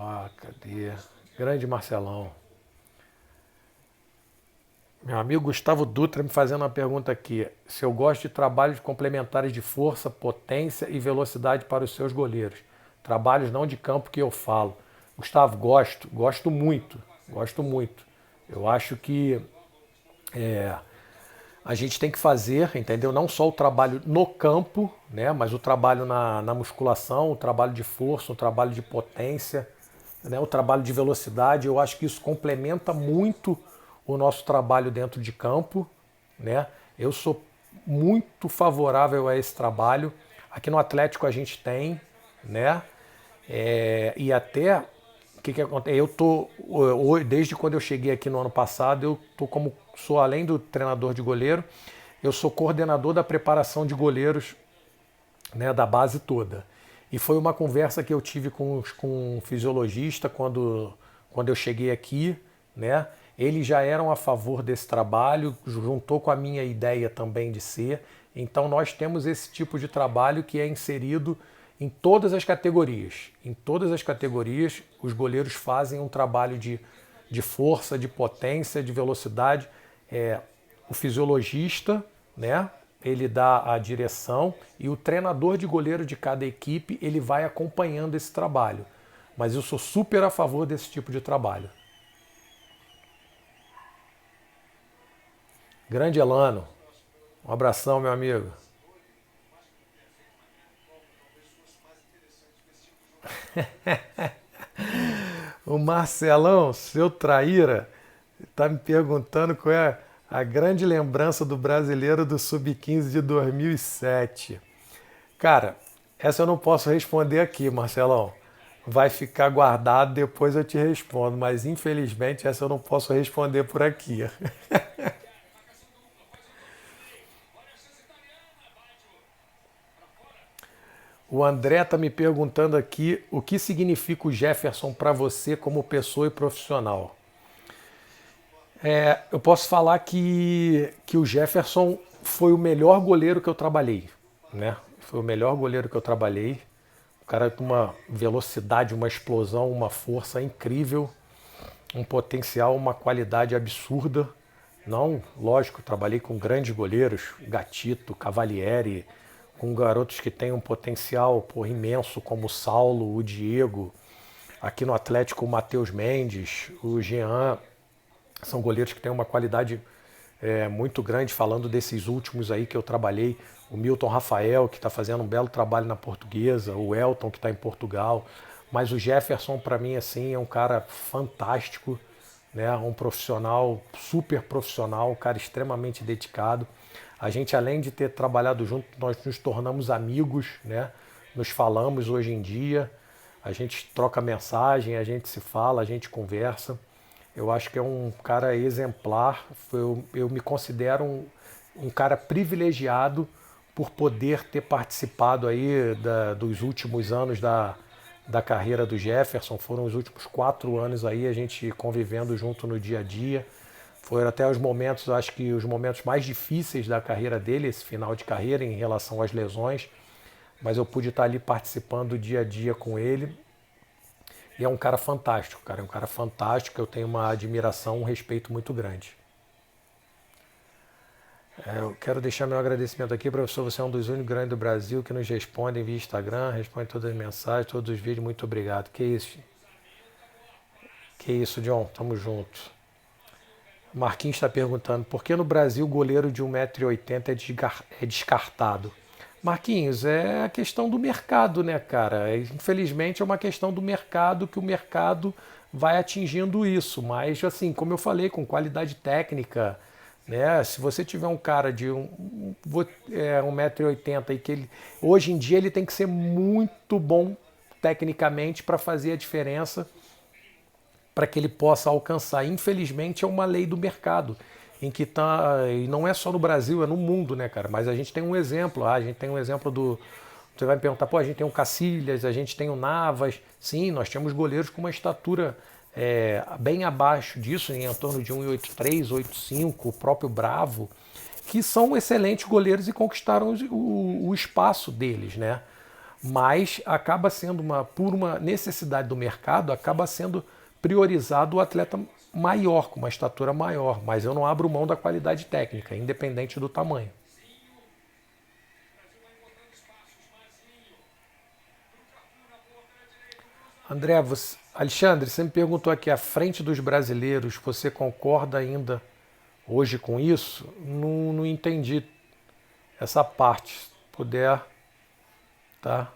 Ah, cadê? Grande Marcelão. Meu amigo Gustavo Dutra me fazendo uma pergunta aqui. Se eu gosto de trabalhos complementares de força, potência e velocidade para os seus goleiros. Trabalhos não de campo que eu falo. Gustavo, gosto muito, gosto muito. Eu acho que a gente tem que fazer, entendeu? Não só o trabalho no campo, né? Mas o trabalho na musculação, o trabalho de força, o trabalho de potência, né? O trabalho de velocidade. Eu acho que isso complementa muito o nosso trabalho dentro de campo, né? Eu sou muito favorável a esse trabalho. Aqui no Atlético a gente tem, né? E até o que acontece? Eu tô desde quando eu cheguei aqui no ano passado, eu tô como sou além do treinador de goleiro, eu sou coordenador da preparação de goleiros, né, da base toda. E foi uma conversa que eu tive com um fisiologista quando eu cheguei aqui, né? Eles já eram a favor desse trabalho, juntou com a minha ideia também de ser. Então nós temos esse tipo de trabalho que é inserido em todas as categorias. Em todas as categorias, os goleiros fazem um trabalho de força, de potência, de velocidade. O fisiologista, né? Ele dá a direção e o treinador de goleiro de cada equipe ele vai acompanhando esse trabalho. Mas eu sou super a favor desse tipo de trabalho. Grande Elano, um abração, meu amigo. O Marcelão, seu traíra, está me perguntando qual é a grande lembrança do brasileiro do Sub-15 de 2007. Cara, essa eu não posso responder aqui, Marcelão. Vai ficar guardado, depois eu te respondo, mas infelizmente essa eu não posso responder por aqui. O André está me perguntando aqui o que significa o Jefferson para você como pessoa e profissional. Eu posso falar que o Jefferson foi o melhor goleiro que eu trabalhei, né? foi o melhor goleiro que eu trabalhei. O cara com uma velocidade, uma explosão, uma força incrível, um potencial, uma qualidade absurda. Não, lógico, trabalhei com grandes goleiros, Gatito, Cavalieri, com garotos que têm um potencial imenso, como o Saulo, o Diego, aqui no Atlético o Matheus Mendes, o Jean, são goleiros que têm uma qualidade muito grande, falando desses últimos aí que eu trabalhei, o Milton Rafael, que está fazendo um belo trabalho na Portuguesa, o Elton, que está em Portugal, mas o Jefferson, para mim, assim, é um cara fantástico, né? Um profissional, super profissional, um cara extremamente dedicado. A gente, além de ter trabalhado junto, nós nos tornamos amigos, né? Nos falamos hoje em dia, a gente troca mensagem, a gente se fala, a gente conversa. Eu acho que é um cara exemplar. Eu me considero um cara privilegiado por poder ter participado aí dos últimos anos da carreira do Jefferson. Foram os últimos 4 anos aí a gente convivendo junto no dia a dia. Foram até os momentos, acho que os momentos mais difíceis da carreira dele, esse final de carreira em relação às lesões. Mas eu pude estar ali participando dia a dia com ele. E é um cara fantástico, cara. É um cara fantástico. Eu tenho uma admiração, um respeito muito grande. Eu quero deixar meu agradecimento aqui, professor. Você é um dos únicos grandes do Brasil que nos respondem via Instagram, responde todas as mensagens, todos os vídeos. Muito obrigado. Que isso, John. Tamo junto. Marquinhos está perguntando, por que no Brasil o goleiro de 1,80 m é descartado? Marquinhos, é a questão do mercado, né, cara? Infelizmente é uma questão do mercado, que o mercado vai atingindo isso. Mas, assim, como eu falei, com qualidade técnica, né? Se você tiver um cara de 1,80 m e que ele, hoje em dia ele tem que ser muito bom tecnicamente para fazer a diferença, para que ele possa alcançar. Infelizmente é uma lei do mercado, em que tá, e não é só no Brasil, é no mundo, né, cara? Mas a gente tem um exemplo, a gente tem um exemplo do, você vai me perguntar, pô, a gente tem o Cacilhas, a gente tem o Navas, sim, nós temos goleiros com uma estatura bem abaixo disso, em torno de 1,83, 1,85, o próprio Bravo, que são excelentes goleiros e conquistaram o espaço deles, né? Mas acaba sendo por uma necessidade do mercado, acaba sendo priorizado o atleta maior, com uma estatura maior, mas eu não abro mão da qualidade técnica, independente do tamanho. André, Alexandre, você me perguntou aqui, à frente dos brasileiros, você concorda ainda hoje com isso? Não entendi essa parte. Se puder, tá?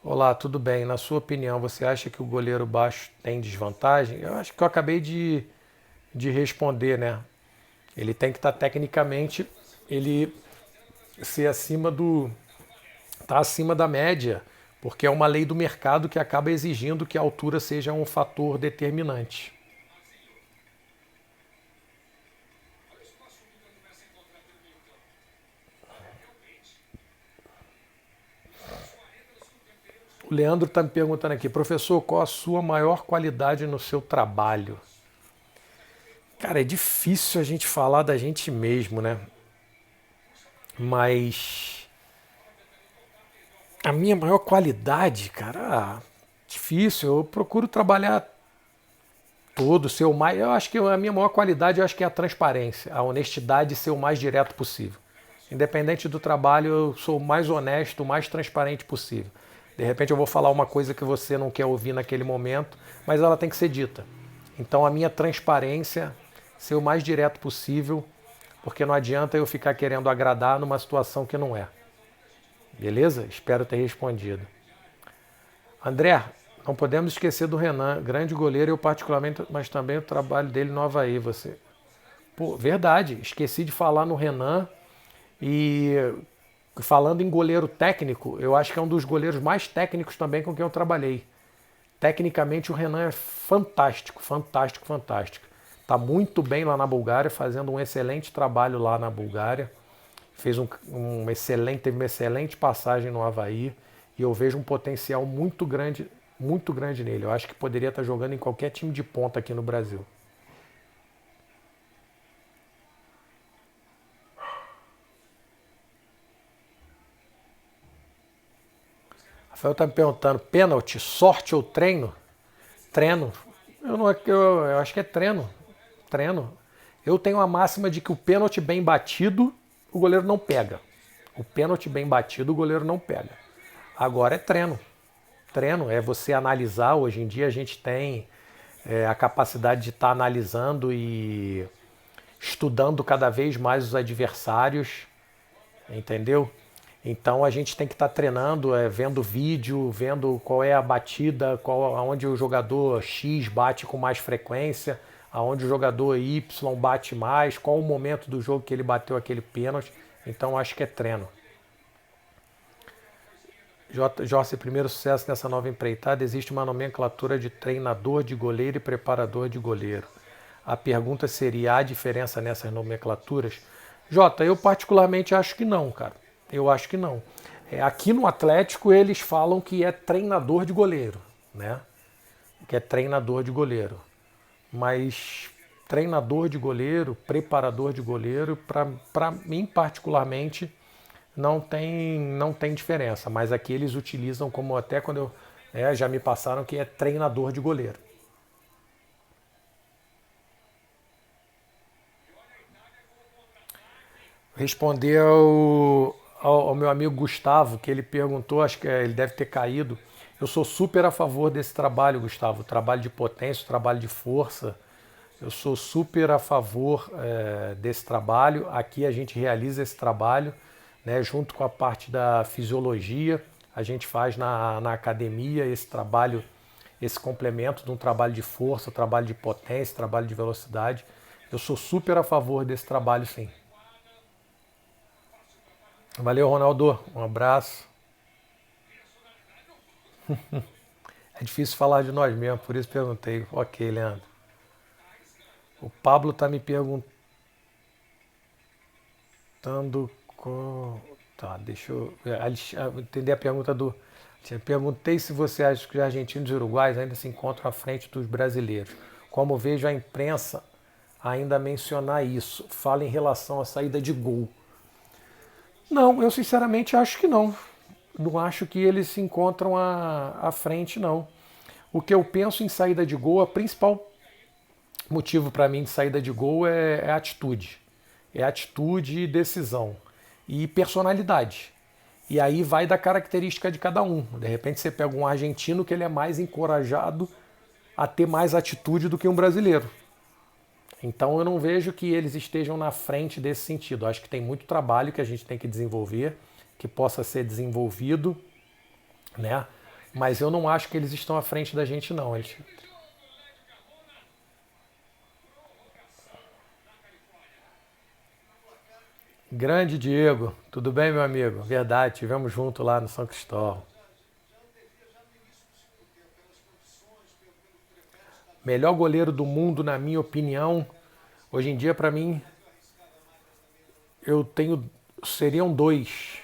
Olá, tudo bem? Na sua opinião, você acha que o goleiro baixo tem desvantagem? Eu acho que eu acabei de responder, né? Ele tem que estar tecnicamente, ele ser tá acima da média, porque é uma lei do mercado que acaba exigindo que a altura seja um fator determinante. O Leandro está me perguntando aqui, professor, qual a sua maior qualidade no seu trabalho? Cara, é difícil a gente falar da gente mesmo, né? Mas a minha maior qualidade, cara, difícil. Eu procuro trabalhar todo, ser o mais. Eu acho que a minha maior qualidade, eu acho que é a transparência, a honestidade, ser o mais direto possível. Independente do trabalho, eu sou o mais honesto, o mais transparente possível. De repente eu vou falar uma coisa que você não quer ouvir naquele momento, mas ela tem que ser dita. Então a minha transparência, ser o mais direto possível, porque não adianta eu ficar querendo agradar numa situação que não é. Beleza? Espero ter respondido. André, não podemos esquecer do Renan, grande goleiro, eu particularmente, mas também o trabalho dele no Avaí. Você. Pô, verdade, esqueci de falar no Renan. E falando em goleiro técnico, eu acho que é um dos goleiros mais técnicos também com quem eu trabalhei. Tecnicamente o Renan é fantástico, fantástico, fantástico. Está muito bem lá na Bulgária, fazendo um excelente trabalho lá na Bulgária. Fez teve uma excelente passagem no Avaí e eu vejo um potencial muito grande nele. Eu acho que poderia estar jogando em qualquer time de ponta aqui no Brasil. Rafael está me perguntando, pênalti, sorte ou treino? Treino. Eu acho que é treino. Treino. Eu tenho a máxima de que o pênalti bem batido, o goleiro não pega. O pênalti bem batido, o goleiro não pega. Agora é treino. Treino é você analisar. Hoje em dia a gente tem a capacidade de estar analisando e estudando cada vez mais os adversários, entendeu? Então a gente tem que estar treinando, vendo vídeo, vendo qual é a batida, aonde o jogador X bate com mais frequência, aonde o jogador Y bate mais, qual o momento do jogo que ele bateu aquele pênalti. Então acho que é treino. Jorge, primeiro sucesso nessa nova empreitada, existe uma nomenclatura de treinador de goleiro e preparador de goleiro. A pergunta seria, há diferença nessas nomenclaturas? Jota, eu particularmente acho que não, cara. Eu acho que não. Aqui no Atlético eles falam que é treinador de goleiro, né? Que é treinador de goleiro. Mas treinador de goleiro, preparador de goleiro, para mim particularmente não tem diferença. Mas aqui eles utilizam como até quando já me passaram que é treinador de goleiro. Responder ao meu amigo Gustavo, que ele perguntou, acho que ele deve ter caído. Eu sou super a favor desse trabalho, Gustavo. Trabalho de potência, trabalho de força. Eu sou super a favor desse trabalho. Aqui a gente realiza esse trabalho, né, junto com a parte da fisiologia. A gente faz na academia esse trabalho, esse complemento de um trabalho de força, trabalho de potência, trabalho de velocidade. Eu sou super a favor desse trabalho, sim. Valeu, Ronaldo. Um abraço. É difícil falar de nós mesmo, por isso perguntei. Ok, Leandro. O Pablo está me perguntando. Tá, deixa eu entender a pergunta do. Perguntei se você acha que os argentinos e uruguaios ainda se encontram à frente dos brasileiros. Como vejo a imprensa ainda mencionar isso. Fala em relação à saída de gol. Não, eu sinceramente acho que não. Não acho que eles se encontram à frente, não. O que eu penso em saída de gol, a principal motivo para mim de saída de gol é atitude. É atitude e decisão. E personalidade. E aí vai da característica de cada um. De repente você pega um argentino que ele é mais encorajado a ter mais atitude do que um brasileiro. Então eu não vejo que eles estejam na frente desse sentido. Eu acho que tem muito trabalho que a gente tem que desenvolver, que possa ser desenvolvido, né? Mas eu não acho que eles estão à frente da gente, não. Grande Diego, tudo bem, meu amigo? Verdade, tivemos junto lá no São Cristóvão. Melhor goleiro do mundo, na minha opinião, hoje em dia, para mim, eu tenho. Seriam dois.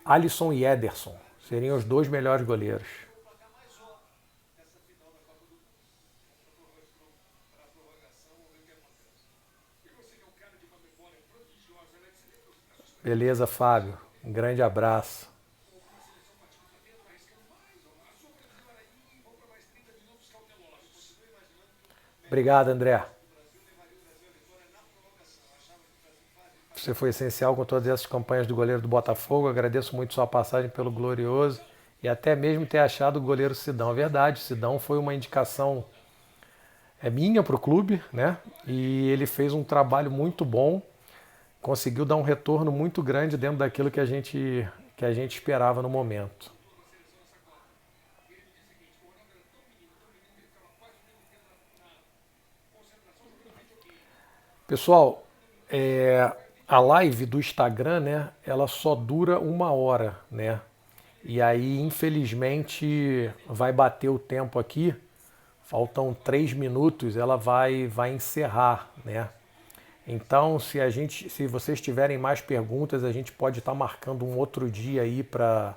Alisson e Ederson. Seriam os dois melhores goleiros. Beleza, Fábio. Um grande abraço. Obrigado, André. Você foi essencial com todas essas campanhas do goleiro do Botafogo. Agradeço muito sua passagem pelo Glorioso e até mesmo ter achado o goleiro Sidão. É verdade, o Sidão foi uma indicação minha para o clube, né? E ele fez um trabalho muito bom, conseguiu dar um retorno muito grande dentro daquilo que a gente esperava no momento. Pessoal, a live do Instagram, né? Ela só dura 1 hora, né? E aí, infelizmente, vai bater o tempo aqui. Faltam 3 minutos, ela vai encerrar, né? Então, se vocês tiverem mais perguntas, a gente pode estar marcando um outro dia aí para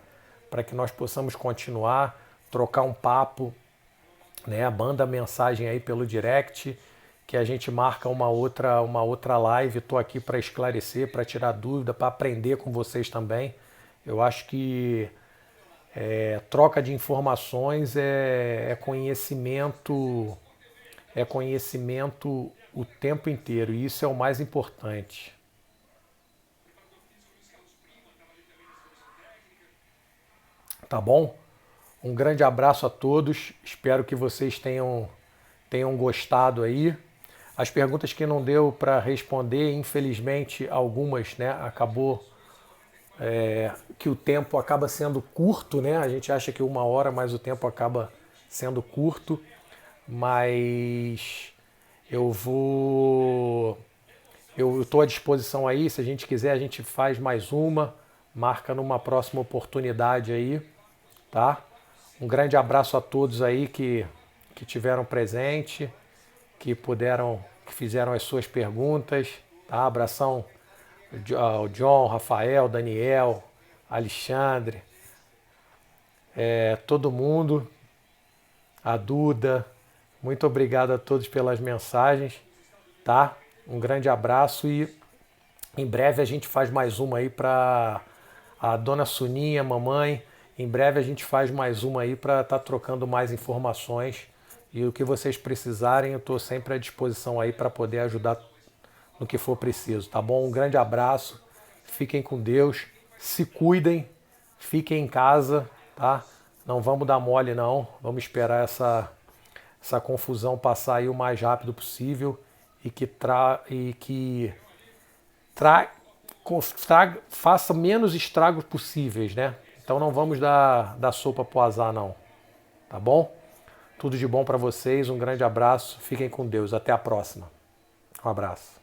que nós possamos continuar, trocar um papo, né? Manda mensagem aí pelo direct que a gente marca uma outra live. Estou aqui para esclarecer, para tirar dúvida, para aprender com vocês também. Eu acho que Troca de informações é conhecimento o tempo inteiro, e isso é o mais importante. Tá bom? Um grande abraço a todos, espero que vocês tenham gostado aí. As perguntas que não deu para responder, infelizmente, algumas, né, acabou que o tempo acaba sendo curto, né? A gente acha que 1 hora, mas o tempo acaba sendo curto. Mas eu vou. Eu estou à disposição aí. Se a gente quiser, a gente faz mais uma. Marca numa próxima oportunidade aí, tá? Um grande abraço a todos aí que tiveram presente, que fizeram as suas perguntas, tá? Abração ao John, Rafael, Daniel, Alexandre, todo mundo, a Duda. Muito obrigado a todos pelas mensagens, tá? Um grande abraço e em breve a gente faz mais uma aí para a dona Suninha, mamãe. Em breve a gente faz mais uma aí para estar trocando mais informações. E o que vocês precisarem, eu estou sempre à disposição aí para poder ajudar no que for preciso, tá bom? Um grande abraço, fiquem com Deus, se cuidem, fiquem em casa, tá? Não vamos dar mole não, vamos esperar essa confusão passar aí o mais rápido possível e que faça menos estragos possíveis, né? Então não vamos dar sopa pro azar não, tá bom? Tudo de bom para vocês, um grande abraço, fiquem com Deus, até a próxima. Um abraço.